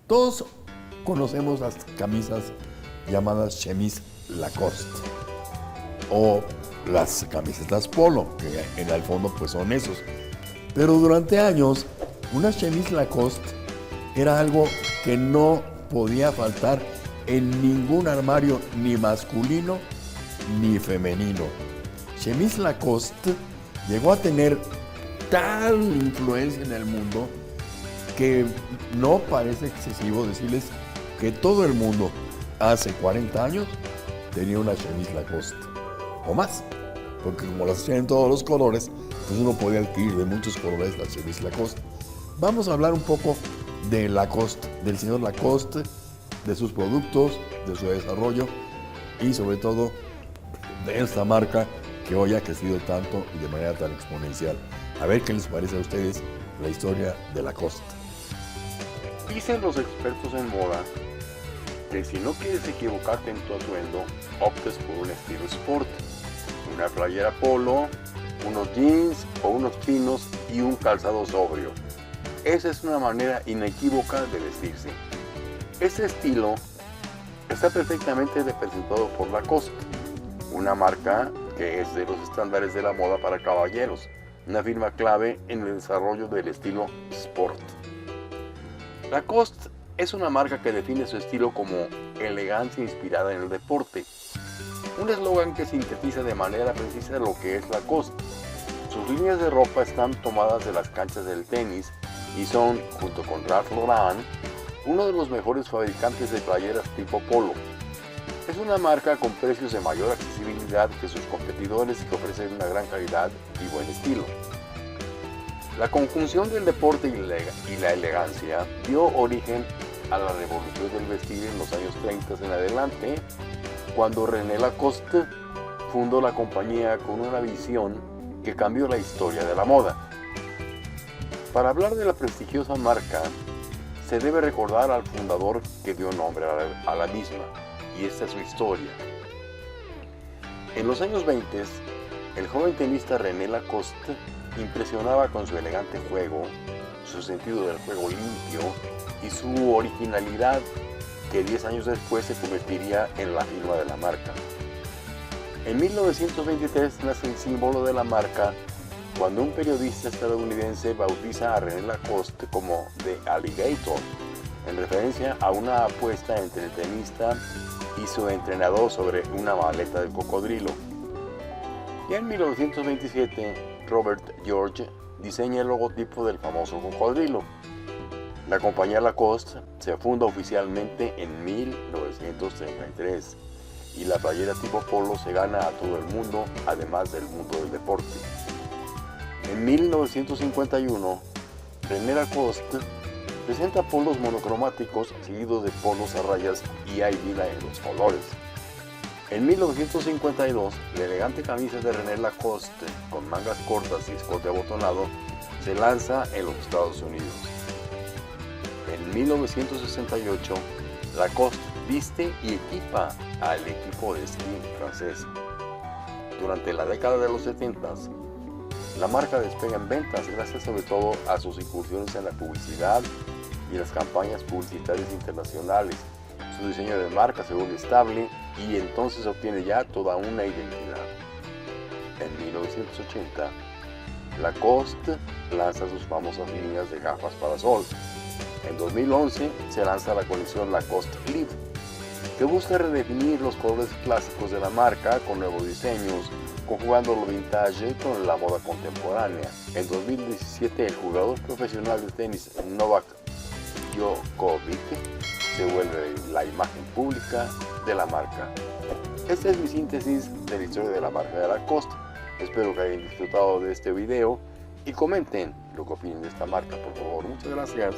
Todos conocemos las camisas llamadas chemise Lacoste o las camisetas polo, que en el fondo pues son esos. Pero durante años, una chemise Lacoste era algo que no podía faltar en ningún armario, ni masculino ni femenino. Chemise Lacoste llegó a tener tal influencia en el mundo que no parece excesivo decirles que todo el mundo hace 40 años tenía una chemise Lacoste o más, porque como las hacían en todos los colores, pues uno podía adquirir de muchos colores la chemise Lacoste. Vamos a hablar un poco de Lacoste, del señor Lacoste, de sus productos, de su desarrollo y sobre todo de esta marca que hoy ha crecido tanto y de manera tan exponencial. A ver qué les parece a ustedes la historia de Lacoste. Dicen los expertos en moda que si no quieres equivocarte en tu atuendo, optes por un estilo sport, una playera polo, unos jeans o unos pinos y un calzado sobrio. Esa es una manera inequívoca de vestirse. Este estilo está perfectamente representado por Lacoste, una marca que es de los estándares de la moda para caballeros, una firma clave en el desarrollo del estilo sport. Lacoste es una marca que define su estilo como elegancia inspirada en el deporte, un eslogan que sintetiza de manera precisa lo que es Lacoste. Sus líneas de ropa están tomadas de las canchas del tenis y son, junto con Ralph Lauren, uno de los mejores fabricantes de playeras tipo polo. Es una marca con precios de mayor accesibilidad que sus competidores y que ofrecen una gran calidad y buen estilo. La conjunción del deporte y la elegancia dio origen a la revolución del vestir en los años 30 en adelante, cuando René Lacoste fundó la compañía con una visión que cambió la historia de la moda. Para hablar de la prestigiosa marca, se debe recordar al fundador que dio nombre a la misma, y esta es su historia. En los años 20, el joven tenista René Lacoste impresionaba con su elegante juego, su sentido del juego limpio y su originalidad, que 10 años después se convertiría en la firma de la marca. En 1923 nace el símbolo de la marca cuando un periodista estadounidense bautiza a René Lacoste como The Alligator, en referencia a una apuesta entre el tenista y su entrenador sobre una maleta de cocodrilo. Ya en 1927, Robert George diseña el logotipo del famoso cocodrilo. La compañía Lacoste se funda oficialmente en 1933 y la playera tipo polo se gana a todo el mundo, además del mundo del deporte. En 1951, René Lacoste presenta polos monocromáticos seguidos de polos a rayas y hay vida en los colores. En 1952, la elegante camisa de René Lacoste con mangas cortas y escote abotonado se lanza en los Estados Unidos. En 1968, Lacoste viste y equipa al equipo de esquí francés. Durante la década de los 70, la marca despega en ventas gracias sobre todo a sus incursiones en la publicidad y las campañas publicitarias internacionales. Su diseño de marca se vuelve estable y entonces obtiene ya toda una identidad. En 1980, Lacoste lanza sus famosas líneas de gafas para sol. En 2011 se lanza la colección Lacoste Live, que busca redefinir los colores clásicos de la marca con nuevos diseños, conjugando lo vintage con la moda contemporánea. En 2017, el jugador profesional de tenis Novak Djokovic se vuelve la imagen pública de la marca. Esta es mi síntesis de la historia de la marca de Lacoste. Espero que hayan disfrutado de este video y comenten lo que opinen de esta marca, por favor. Muchas gracias.